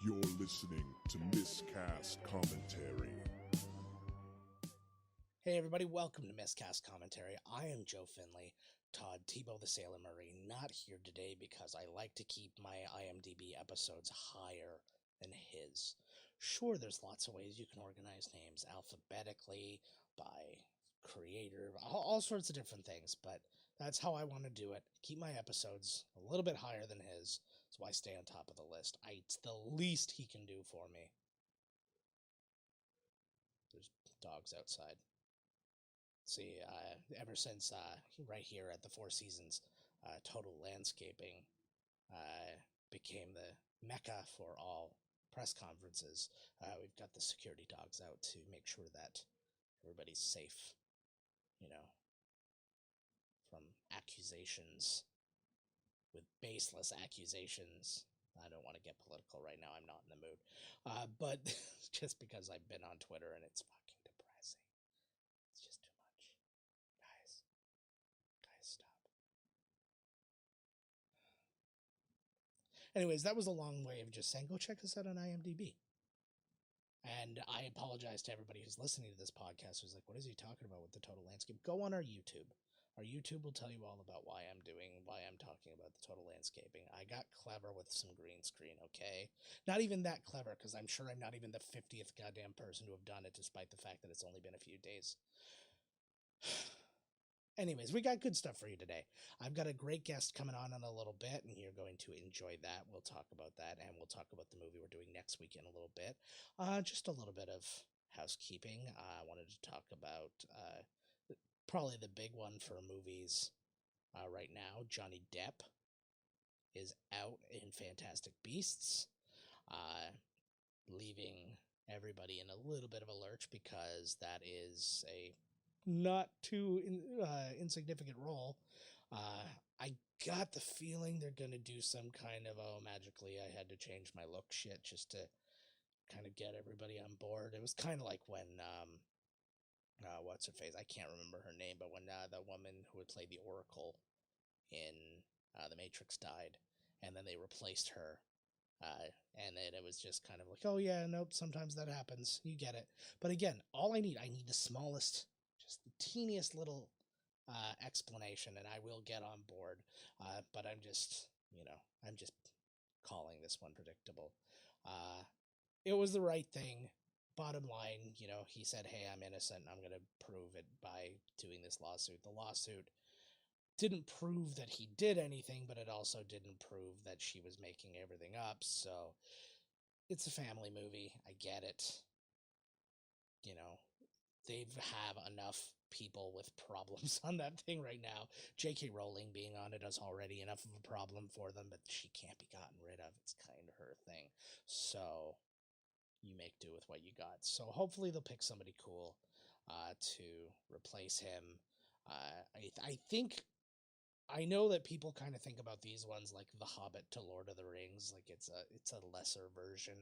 You're listening to Miscast Commentary. Hey everybody, welcome to Miscast Commentary. I am Joe Finley. Todd Tebow the Sailor Murray not here today because I like to keep my IMDb episodes higher than his. Sure, there's lots of ways you can organize names alphabetically, by creator, all sorts of different things, but that's how I want to do it. Keep my episodes a little bit higher than his, so I stay on top of the list. It's the least he can do for me. There's dogs outside. See, ever since right here at the Four Seasons, Total Landscaping became the mecca for all press conferences, we've got the security dogs out to make sure that everybody's safe, from accusations, with baseless accusations. I don't want to get political right now. I'm not in the mood. But just because I've been on Twitter and it's fucking depressing. It's just too much. Guys, stop. Anyways, that was a long way of just saying, go check us out on IMDb. And I apologize to everybody who's listening to this podcast who's like, what is he talking about with the total landscape? Go on our YouTube. Our YouTube will tell you all about why I'm talking about the total landscaping. I got clever with some green screen, okay? Not even that clever, because I'm sure I'm not even the 50th goddamn person to have done it, despite the fact that it's only been a few days. Anyways, we got good stuff for you today. I've got a great guest coming on in a little bit, and you're going to enjoy that. We'll talk about that, and we'll talk about the movie we're doing next week in a little bit. Just a little bit of housekeeping. I wanted to talk about probably the big one for movies right now. Johnny Depp is out in Fantastic Beasts, leaving everybody in a little bit of a lurch because that is a not too insignificant role. I got the feeling they're going to do some kind of, magically I had to change my look shit just to kind of get everybody on board. It was kind of like when, what's her face? I can't remember her name, but when the woman who would play the Oracle in The Matrix died, and then they replaced her. And then it was just kind of like, oh yeah, nope, sometimes that happens. You get it. But again, all I need the smallest, just the teeniest little explanation, and I will get on board. But I'm just calling this one predictable. It was the right thing. Bottom line, he said, hey, I'm innocent. I'm going to prove it by doing this lawsuit. The lawsuit didn't prove that he did anything, but it also didn't prove that she was making everything up. So it's a family movie. I get it. They have enough people with problems on that thing right now. J.K. Rowling being on it is already enough of a problem for them, but she can't be gotten rid of. It's kind of her thing. So you make do with what you got. So hopefully they'll pick somebody cool to replace him. I think, I know that people kind of think about these ones like The Hobbit to Lord of the Rings, like it's a lesser version,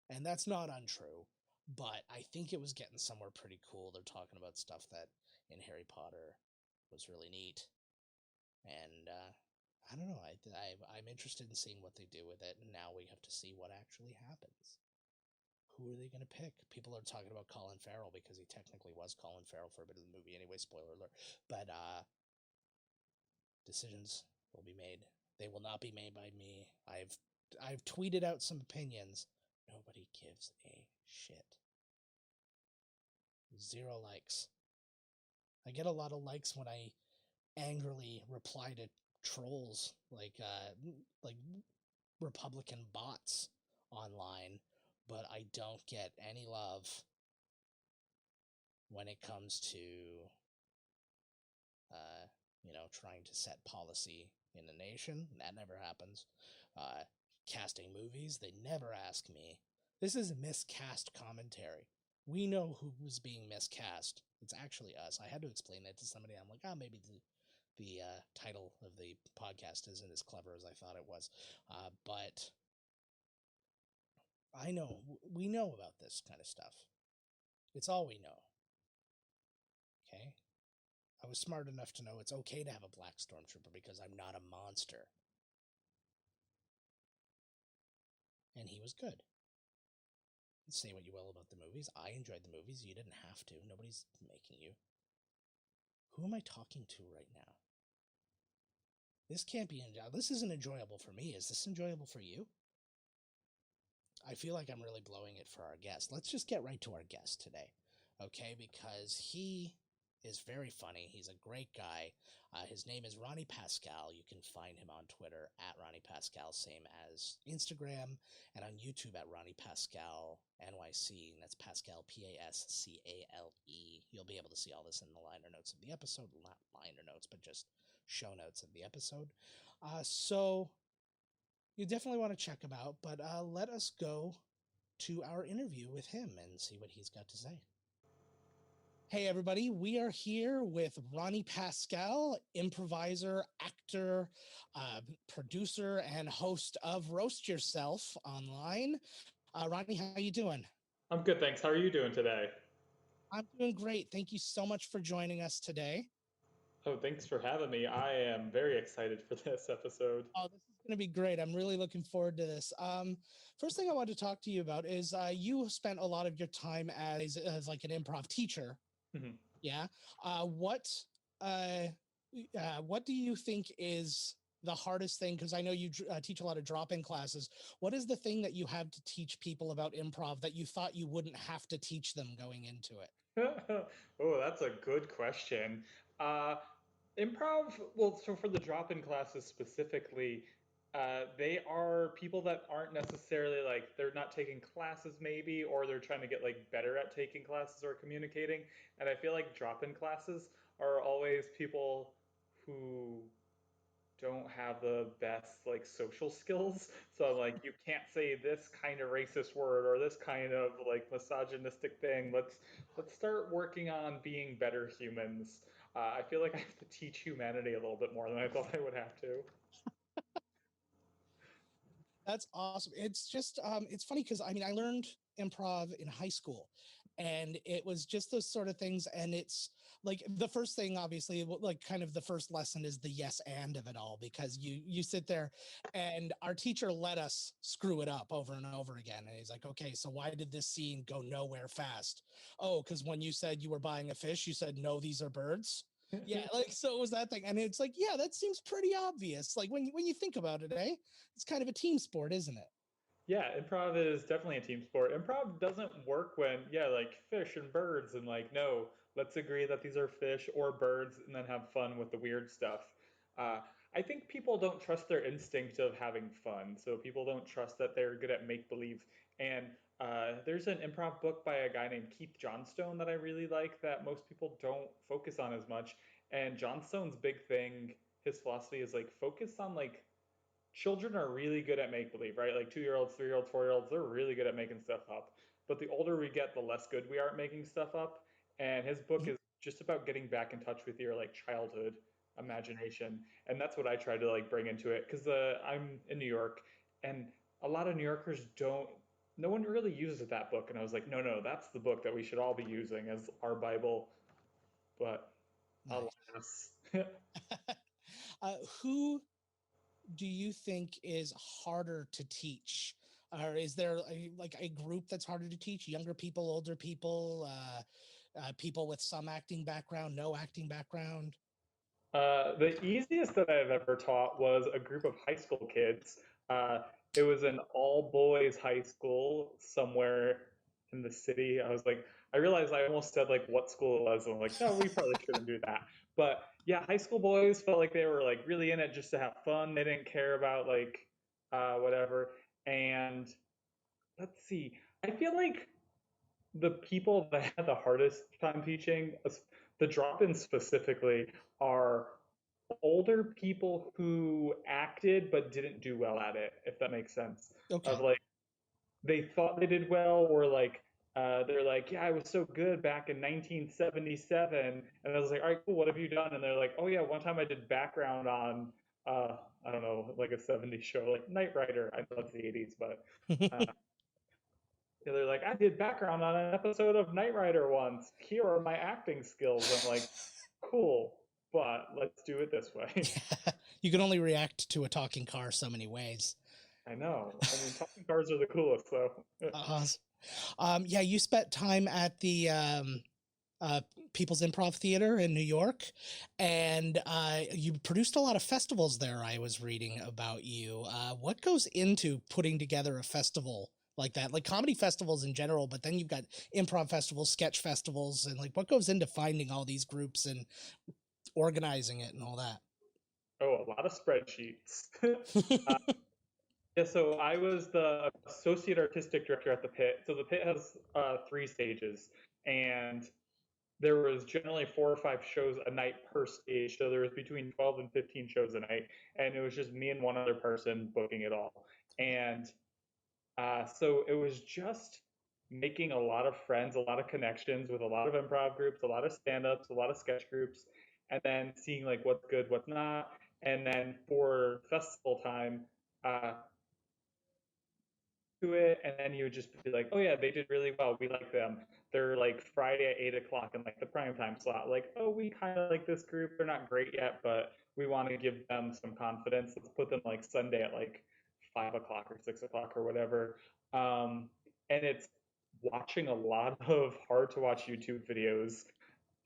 and that's not untrue, but I think it was getting somewhere pretty cool. They're talking about stuff that in Harry Potter was really neat, and I don't know, I'm interested in seeing what they do with it, and now we have to see what actually happens. Who are they going to pick? People are talking about Colin Farrell because he technically was Colin Farrell for a bit of the movie anyway, spoiler alert, but decisions will be made. They will not be made by me. I've tweeted out some opinions. Nobody gives a shit. 0 likes. I get a lot of likes when I angrily reply to trolls like Republican bots online, but I don't get any love when it comes to trying to set policy in the nation. That never happens. Casting movies, they never ask me. This is miscast commentary. We know who's being miscast. It's actually us. I had to explain that to somebody. I'm like, maybe the title of the podcast isn't as clever as I thought it was. But we know about this kind of stuff. It's all we know. Okay? I was smart enough to know it's okay to have a black stormtrooper because I'm not a monster. and he was good. Say what you will about the movies. I enjoyed the movies. You didn't have to. Nobody's making you. Who am I talking to right now? This can't be enjoyable. This isn't enjoyable for me. Is this enjoyable for you? I feel like I'm really blowing it for our guest. Let's just get right to our guest today, okay? Because he is very funny. He's a great guy. His name is Ronny Pascale. You can find him on Twitter at Ronny Pascale, same as Instagram, and on YouTube at Ronny Pascale NYC, and that's Pascale Pascale. You'll be able to see all this in the liner notes of the episode. Not liner notes, but just show notes of the episode. So you definitely want to check him out, but let us go to our interview with him and see what he's got to say. Hey, everybody. We are here with Ronny Pascale, improviser, actor, producer, and host of Roast Yerself online. Ronny, how you doing? I'm good, thanks. How are you doing today? I'm doing great. Thank you so much for joining us today. Oh, thanks for having me. I am very excited for this episode. Oh, this is going to be great. I'm really looking forward to this. First thing I want to talk to you about is you spent a lot of your time as like an improv teacher. Mhm. Yeah. What do you think is the hardest thing? Because I know you teach a lot of drop-in classes. What is the thing that you have to teach people about improv that you thought you wouldn't have to teach them going into it? Oh, that's a good question. Uh, Improv, well, so for the drop-in classes specifically, they are people that aren't necessarily like, they're not taking classes maybe, or they're trying to get like better at taking classes or communicating. And I feel like drop-in classes are always people who don't have the best like social skills. So like you can't say this kind of racist word or this kind of like misogynistic thing. Let's start working on being better humans. I feel like I have to teach humanity a little bit more than I thought I would have to. That's awesome. It's just it's funny because I mean I learned improv in high school, and it was just those sort of things. And it's like the first thing, obviously, like kind of the first lesson is the yes and of it all, because you sit there, and our teacher let us screw it up over and over again. And he's like, okay, so why did this scene go nowhere fast? Oh, because when you said you were buying a fish, you said no, these are birds. Yeah, like so it was that thing, and it's like, yeah, that seems pretty obvious. Like when you think about it, eh? It's kind of a team sport, isn't it? Yeah, improv is definitely a team sport. Improv doesn't work when, yeah, like fish and birds, and like, no, let's agree that these are fish or birds and then have fun with the weird stuff. Uh, I think people don't trust their instinct of having fun. So people don't trust that they're good at make believe. And there's an improv book by a guy named Keith Johnstone that I really like that most people don't focus on as much. And Johnstone's big thing, his philosophy is like focus on like children are really good at make believe, right? Like 2-year-olds, 3-year-olds, 4-year-olds, they're really good at making stuff up. But the older we get, the less good we are at making stuff up. And his book is just about getting back in touch with your like childhood imagination, and that's what I try to like bring into it because I'm in New York, and a lot of New Yorkers don't. No one really uses that book, and I was like, no, no, that's the book that we should all be using as our Bible. But Nice. alas, Who do you think is harder to teach? Or is there like a group that's harder to teach? Younger people, older people, people with some acting background, no acting background? The easiest that I've ever taught was a group of high school kids. Uh, it was an all boys high school somewhere in the city. I was like, I realized I almost said like what school it was. And I'm like, no, we probably shouldn't do that. But yeah, high school boys felt like they were like really in it just to have fun. They didn't care about like whatever. And let's see, I feel like the people that had the hardest time teaching, the drop-ins specifically, are older people who acted but didn't do well at it, if that makes sense. Of Okay. like they thought they did well, or like they're like, yeah, I was so good back in 1977, and I was like, all right, cool, what have you done? And they're like, oh yeah, one time I did background on I don't know, like a 70s show, like Knight Rider. I know it's the 80s, but uh, yeah, they're like, I did background on an episode of Knight Rider once. Here are my acting skills. I'm like, cool, but let's do it this way. You can only react to a talking car so many ways. I know. I mean, talking cars are the coolest, though. Yeah, you spent time at the uh, People's Improv Theater in New York, and you produced a lot of festivals there. I was reading about you. What goes into putting together a festival like that? Like comedy festivals in general, but then you've got improv festivals, sketch festivals, and like what goes into finding all these groups and organizing it and all that? Oh, a lot of spreadsheets. Yeah, so I was the associate artistic director at the Pit. So the Pit has 3 stages, and there was generally 4 or 5 shows a night per stage. So there was between 12 and 15 shows a night, and it was just me and one other person booking it all. And so it was just making a lot of friends, a lot of connections with a lot of improv groups, a lot of stand-ups, a lot of sketch groups, and then seeing like what's good, what's not. And then for festival time, uh, to it, and then you would just be like, "Oh yeah, they did really well. We like them. They're like Friday at 8 o'clock in like the prime time slot. Like, oh, we kind of like this group. They're not great yet, but we want to give them some confidence. Let's put them like Sunday at like 5 o'clock or 6 o'clock or whatever." And it's watching a lot of hard to watch YouTube videos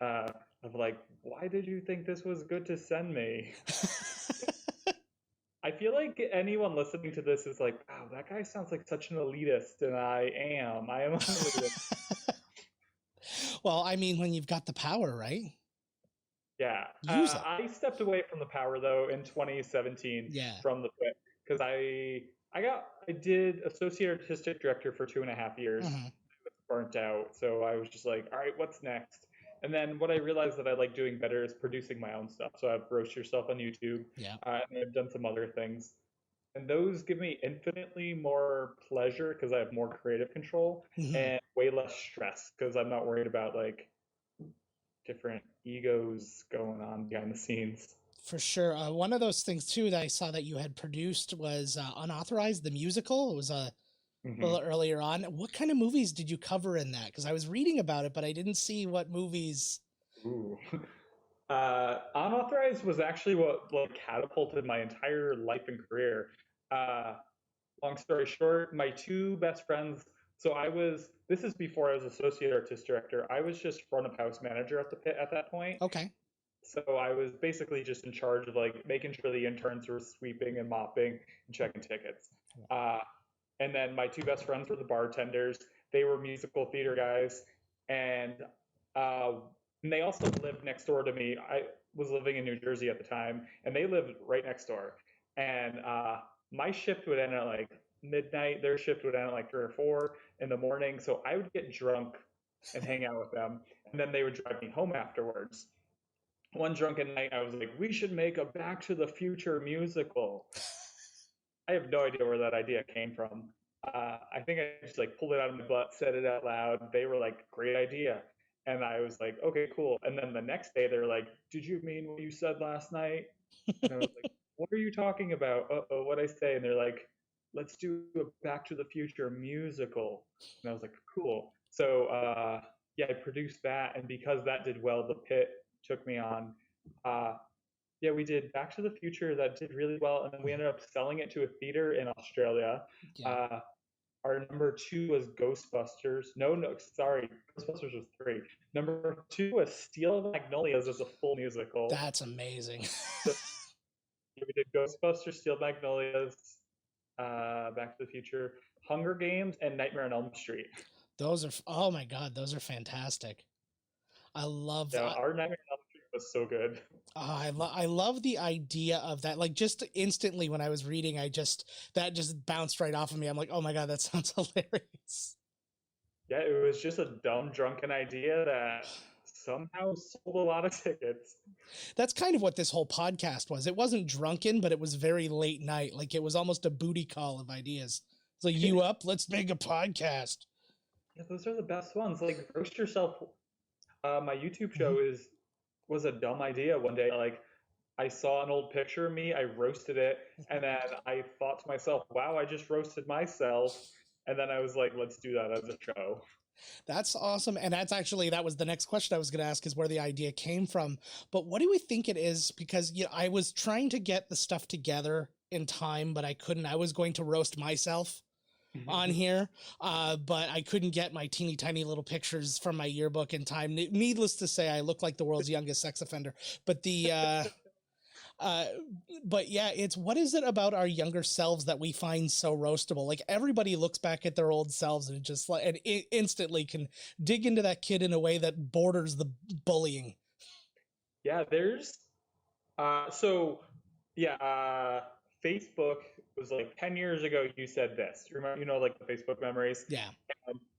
uh, of like, "Why did you think this was good to send me?" I feel like anyone listening to this is like, wow, that guy sounds like such an elitist, and I am. I am an elitist. Well, I mean, when you've got the power, right? Yeah. Use it. I stepped away from the power though in 2017 Yeah. from the Pit because I did associate artistic director for 2.5 years. Mhm. Burnt out, so I was just like, all right, what's next? And then what I realized that I like doing better is producing my own stuff. So I've Roast Yourself on YouTube, Yeah. and I've done some other things. And those give me infinitely more pleasure because I have more creative control Mhm. and way less stress because I'm not worried about like different egos going on behind the scenes. For sure. One of those things too that I saw that you had produced was Unauthorized, the musical. It was a Mm-hmm. little earlier on. What kind of movies did you cover in that? Because I was reading about it, but I didn't see what movies. Ooh. Unauthorized was actually what like catapulted my entire life and career. Uh, Long story short, my 2 best friends. So this is before I was associate artist director. I was just front of house manager at the Pit at that point. Okay. So I was basically just in charge of like making sure the interns were sweeping and mopping and checking tickets. Uh, and then my 2 best friends were the bartenders. They were musical theater guys, and uh, and they also lived next door to me. I was living in New Jersey at the time, and they lived right next door. And my shift would end at like midnight. Their shift would end at like 3 or 4 in the morning. So I would get drunk and hang out with them, and then they would drive me home afterwards. One drunken night, I was like, "We should make a Back to the Future musical." I have no idea where that idea came from. I think I just like pulled it out of my butt, said it out loud. They were like, "Great idea," and I was like, "Okay, cool." And then the next day, they're like, "Did you mean what you said last night?" And I was like, "What are you talking about?" Uh-oh, what I say? And they're like, "Let's do a Back to the Future musical." And I was like, "Cool." So yeah, I produced that, and because that did well, the Pit took me on. Uh, yeah, we did Back to the Future that did really well, and then we ended up selling it to a theater in Australia. Yeah. Our number 2 was Ghostbusters. No, sorry, Ghostbusters was 3. Number 2 was Steel Magnolias as a full musical. That's amazing. So we did Ghostbusters, Steel Magnolias, Back to the Future, Hunger Games, and Nightmare on Elm Street. Those are, oh my God, those are fantastic. I love Yeah, that. our Nightmare on Elm Street was so good. I love the idea of that. Like just instantly when I was reading, that just bounced right off of me. I'm like, oh my God, that sounds hilarious. Yeah, it was just a dumb, drunken idea that somehow sold a lot of tickets. That's kind of what this whole podcast was. It wasn't drunken, but it was very late night. Like it was almost a booty call of ideas. It's like, you up? Let's make a podcast. Yeah, those are the best ones. Like Roast Yourself, my YouTube Mhm. show was a dumb idea one day. Like I saw an old picture of me, I roasted it, and then I thought to myself, "Wow, I just roasted myself." And then I was like, "Let's do that as a show." That's awesome. And that was the next question I was going to ask, is where the idea came from. But what do we think it is? Because I was trying to get the stuff together in time, but I couldn't. I was going to roast myself on here, but I couldn't get my teeny tiny little pictures from my yearbook in time. Needless to say, I look like the world's youngest sex offender. But but yeah, it's what is it about our younger selves that we find so roastable? Like everybody looks back at their old selves and just like and instantly can dig into that kid in a way that borders the bullying. Yeah, there's Facebook was like 10 years ago. You said this. Remember, like the Facebook memories. Yeah.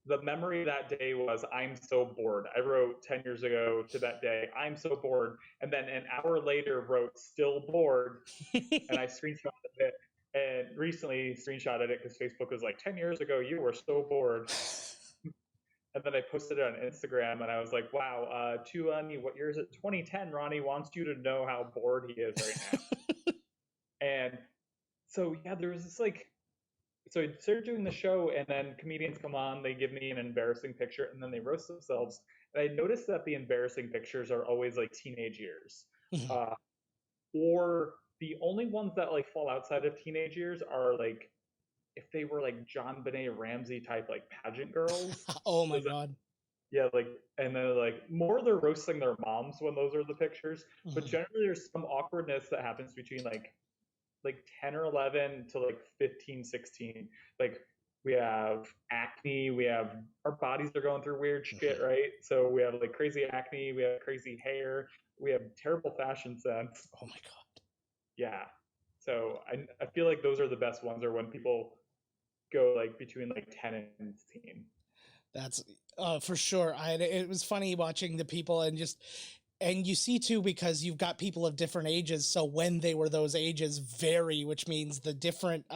The memory that day was, I'm so bored. I wrote 10 years ago to that day, I'm so bored. And then an hour later wrote, still bored. And I screenshotted it and recently screenshotted it because Facebook was like, 10 years ago, you were so bored. And then I posted it on Instagram and I was like, wow, to Ronny, what year is it? 2010, Ronny wants you to know how bored he is right now. And so, yeah, there was this like, so I started doing the show, and then comedians come on, they give me an embarrassing picture, and then they roast themselves. And I noticed that the embarrassing pictures are always like teenage years, or the only ones that like fall outside of teenage years are like if they were like John Benet Ramsey type like pageant girls. Oh my God. Yeah, like, and then like more they're roasting their moms when those are the pictures, but generally there's some awkwardness that happens between like 10 or 11 to like 15, 16. Like we have acne, we have our bodies are going through weird shit, right? So we have like crazy acne, we have crazy hair, we have terrible fashion sense. Oh my God. Yeah. So I feel like those are the best ones, are when people go like between like 10 and 16. That's for sure. It was funny watching the people and you see too, because you've got people of different ages. So when they were those ages vary, which means the different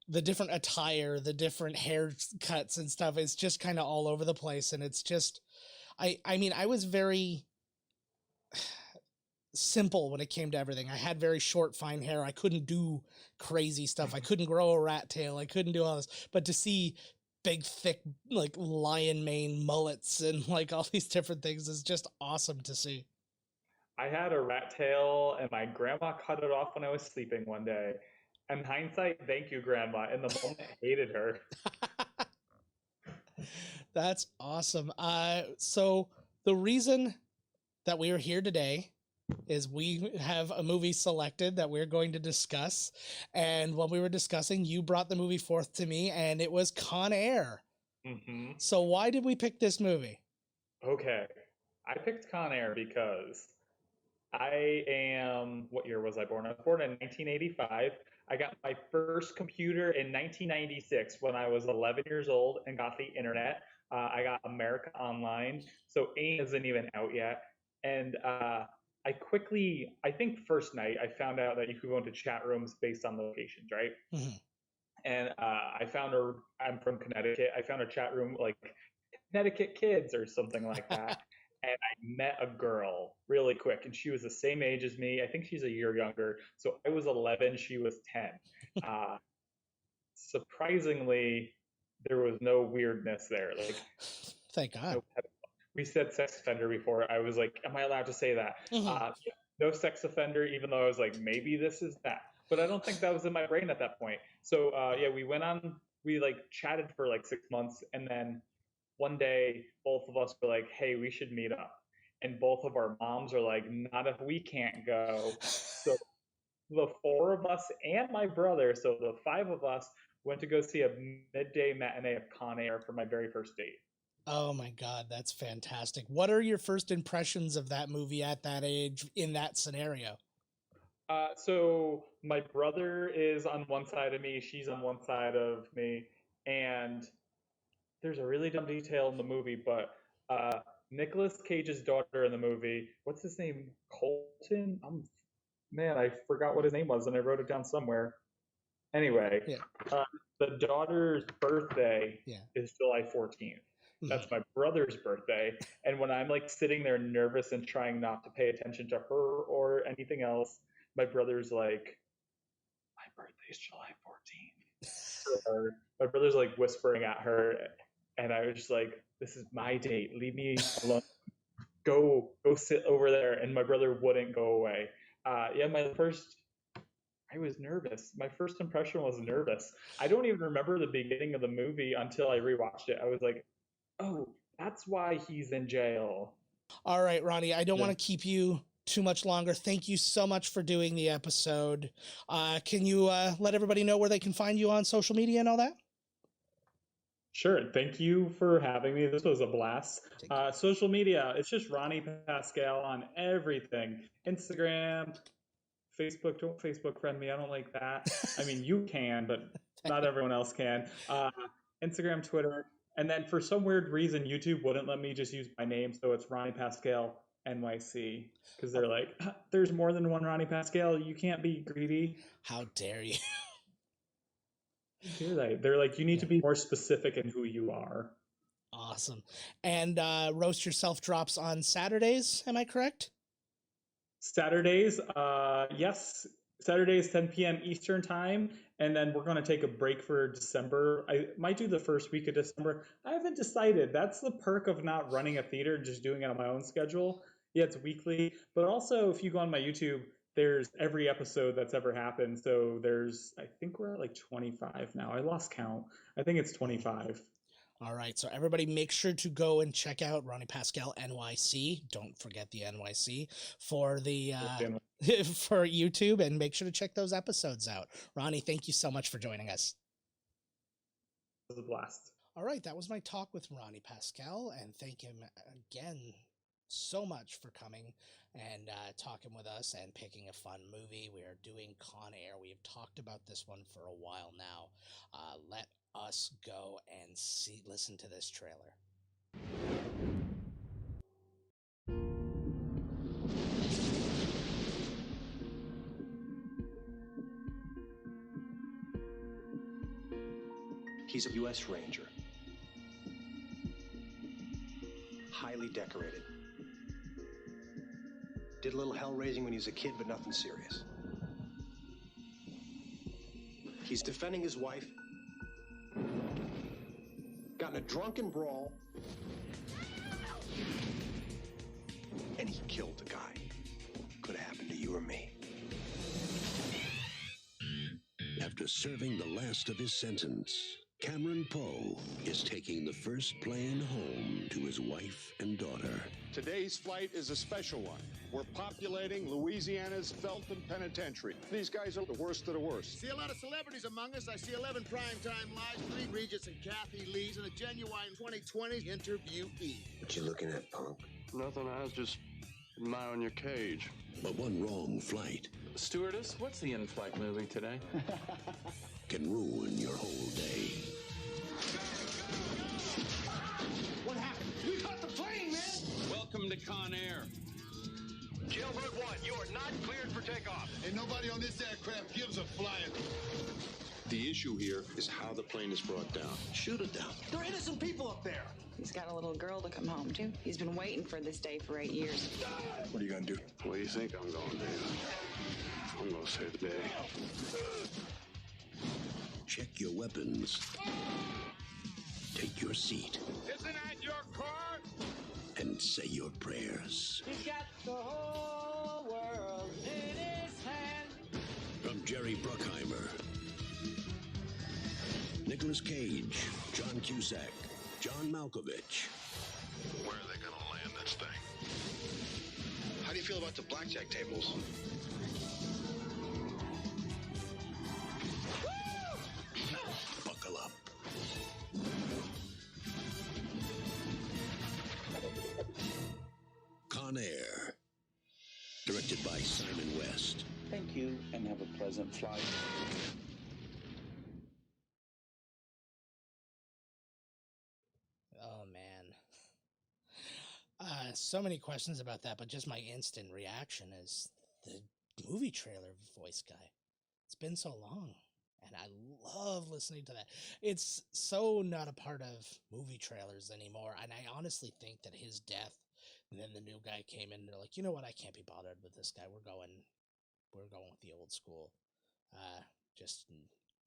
attire, the different haircuts and stuff is just kind of all over the place. And it's just, I mean, I was very simple when it came to everything. I had very short, fine hair. I couldn't do crazy stuff. I couldn't grow a rat tail. I couldn't do all this, but to see big, thick, like lion mane mullets and like all these different things is just awesome to see. I had a rat tail and my grandma cut it off when I was sleeping one day. In hindsight, thank you, Grandma. In the moment, I hated her. That's awesome. So the reason that we are here today is we have a movie selected that we're going to discuss. And when we were discussing, you brought the movie forth to me, and it was Con Air. So why did we pick this movie? Okay. I picked Con Air because what year was I born? I was born in 1985. I got my first computer in 1996 when I was 11 years old and got the internet. I got America Online. So AIM isn't even out yet. And I think first night I found out that you could go into chat rooms based on locations, right? And I'm from Connecticut. I found a chat room like Connecticut Kids or something like that. And I met a girl really quick, and she was the same age as me. I think she's a year younger. So I was 11, she was 10. Surprisingly, there was no weirdness there. Like, thank God. We said sex offender before. I was like, am I allowed to say that? No sex offender, even though I was like, maybe this is that. But I don't think that was in my brain at that point. So we like chatted for like 6 months, and then one day both of us were like, hey, we should meet up. And both of our moms are like, not if we can't go. So the four of us and my brother, so the five of us, went to go see a midday matinee of Con Air for my very first date. Oh my God, that's fantastic. What are your first impressions of that movie at that age in that scenario? So my brother is on one side of me, she's on one side of me, and there's a really dumb detail in the movie, but Nicolas Cage's daughter in the movie, what's his name? Colton? Man, I forgot what his name was, and I wrote it down somewhere. Anyway, the daughter's birthday is July 14th. That's my brother's birthday. And when I'm like sitting there nervous and trying not to pay attention to her or anything else, my brother's like, my birthday's July 14th. My brother's like whispering at her, and I was just like, this is my date. Leave me alone. Go sit over there. And my brother wouldn't go away. My first, I was nervous. My first impression was nervous. I don't even remember the beginning of the movie until I rewatched it. I was like, oh, that's why he's in jail. All right, Ronnie, I don't want to keep you too much longer. Thank you so much for doing the episode. Can you let everybody know where they can find you on social media and all that? Sure. Thank you for having me. This was a blast. Social media, it's just Ronny Pascale on everything. Instagram, Facebook. Don't Facebook friend me. I don't like that. I mean, you can, but not everyone else can. Instagram, Twitter. And then for some weird reason, YouTube wouldn't let me just use my name. So it's Ronny Pascale NYC. Because they're like, there's more than one Ronny Pascale. You can't be greedy. How dare you? They're like, you need to be more specific in who you are. Awesome. And Roast Yerself drops on Saturdays, am I correct? Saturdays, yes. Saturdays, 10 p.m. Eastern time. And then we're going to take a break for December. I might do the first week of December. I haven't decided. That's the perk of not running a theater, just doing it on my own schedule. Yeah, it's weekly. But also, if you go on my YouTube, there's every episode that's ever happened. So I think we're at like 25 now. I lost count. I think it's 25. All right, so everybody make sure to go and check out Ronny Pascale NYC. Don't forget the NYC for the for YouTube, and make sure to check those episodes out. Ronny, thank you so much for joining us. It was a blast. All right, that was my talk with Ronny Pascale, and thank him again so much for coming and talking with us and picking a fun movie. We are doing Con Air. We have talked about this one for a while now. Let us go and listen to this trailer. He's a U.S. Ranger. Highly decorated. Did a little hell raising when he was a kid, but nothing serious. He's defending his wife. Got in a drunken brawl. And he killed a guy. Could have happened to you or me. After serving the last of his sentence, Cameron Poe is taking the first plane home to his wife and daughter. Today's flight is a special one. We're populating Louisiana's Felton Penitentiary. These guys are the worst of the worst. See a lot of celebrities among us. I see 11 primetime lives, 3 Regis and Kathy Lees, and a genuine 2020 interviewee. What you looking at, punk? Nothing, I was just admiring your cage. But one wrong flight Stewardess, what's the in-flight movie today? can ruin your whole day. What happened? We caught the plane, man! Welcome to Con Air. Jailbird 1, you are not cleared for takeoff. And nobody on this aircraft gives a flying. The issue here is how the plane is brought down. Shoot it down. There are innocent people up there. He's got a little girl to come home to. He's been waiting for this day for 8 years. What are you gonna do? What do you think I'm going to do? I'm going to save the day. Check your weapons. Take your seat. Isn't that your car? And say your prayers. He's got the whole world in his hand. From Jerry Bruckheimer, Nicolas Cage, John Cusack, John Malkovich. Where are they going to land this thing? How do you feel about the blackjack tables? Buckle up. Con Air. Directed by Simon West. Thank you, and have a pleasant flight. Oh, man. So many questions about that, but just my instant reaction is the movie trailer voice guy. It's been so long, and I love listening to that. It's so not a part of movie trailers anymore, and I honestly think that his death, and then the new guy came in, and they're like, you know what, I can't be bothered with this guy. We're going with the old school. Just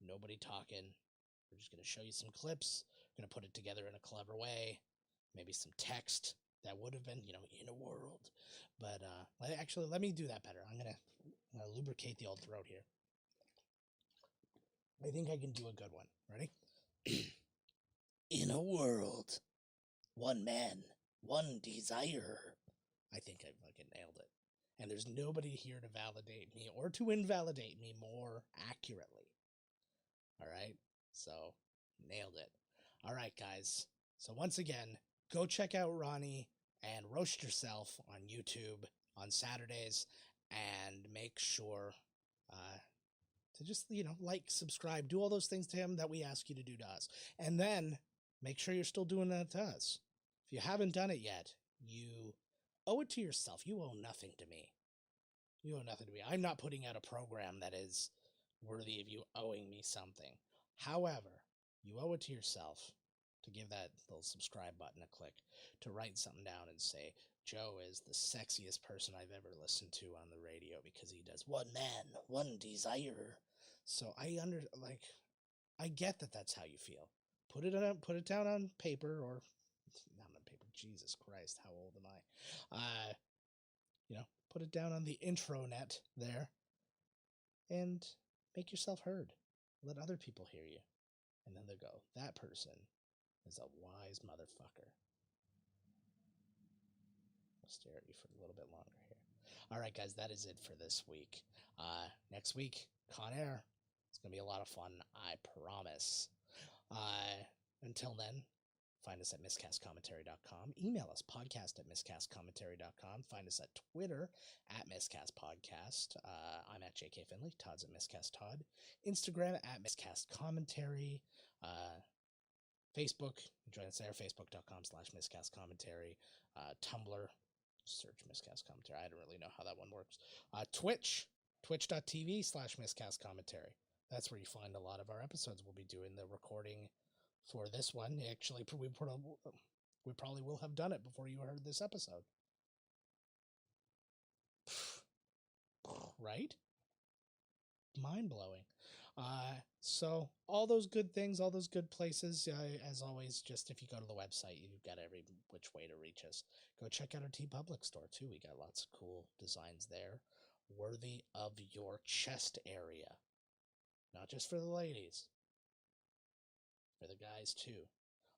nobody talking. We're just going to show you some clips. We're going to put it together in a clever way. Maybe some text that would have been, in a world. But actually, let me do that better. I'm going to lubricate the old throat here. I think I can do a good one. Ready? In a world, one man, one desire. I think I fucking nailed it. And there's nobody here to validate me or to invalidate me more accurately. All right? So, nailed it. All right, guys. So once again, go check out Ronny and Roast Yerself on YouTube on Saturdays, and make sure to just, like, subscribe, do all those things to him that we ask you to do to us. And then make sure you're still doing that to us. If you haven't done it yet, you owe it to yourself. You owe nothing to me. You owe nothing to me. I'm not putting out a program that is worthy of you owing me something. However, you owe it to yourself to give that little subscribe button a click, to write something down and say, Joe is the sexiest person I've ever listened to on the radio because he does one man, one desire. So I get that that's how you feel. Put it down on paper, or not on paper. Jesus Christ, how old am I? Put it down on the intranet there, and make yourself heard. Let other people hear you, and then they'll go, that person is a wise motherfucker. I'll stare at you for a little bit longer here. All right, guys, that is it for this week. Next week, Con Air. It's going to be a lot of fun, I promise. Until then, find us at miscastcommentary.com. Email us, podcast@miscastcommentary.com. Find us at Twitter @miscastpodcast. I'm at JK Finley. Todd's at miscasttodd. Instagram @miscastcommentary. Facebook, join us there, facebook.com/miscastcommentary. Tumblr, search miscastcommentary. I don't really know how that one works. twitch.tv/miscastcommentary. That's where you find a lot of our episodes. We'll be doing the recording for this one. Actually, we probably will have done it before you heard this episode. Right? Mind-blowing. So all those good things, all those good places, as always, just if you go to the website, you've got every which way to reach us. Go check out our TeePublic store, too. We got lots of cool designs there, worthy of your chest area. Not just for the ladies, for the guys, too.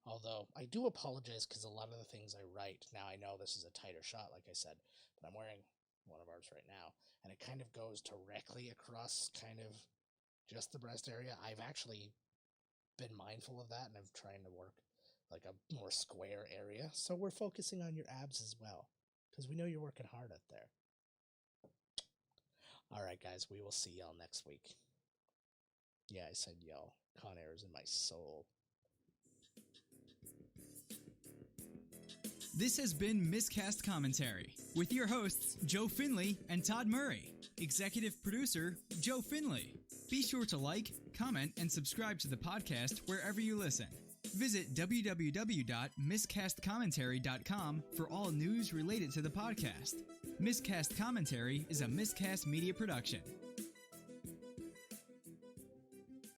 Although, I do apologize because a lot of the things I write, now I know this is a tighter shot, like I said, but I'm wearing one of ours right now, and it kind of goes directly across kind of just the breast area. I've actually been mindful of that, and I'm trying to work like a more square area. So we're focusing on your abs as well, because we know you're working hard out there. All right, guys, we will see y'all next week. Yeah, I said y'all. Con Air is in my soul. This has been Miscast Commentary with your hosts, Joe Finley and Todd Murray. Executive producer, Joe Finley. Be sure to like, comment, and subscribe to the podcast wherever you listen. Visit www.miscastcommentary.com for all news related to the podcast. Miscast Commentary is a Miscast Media production.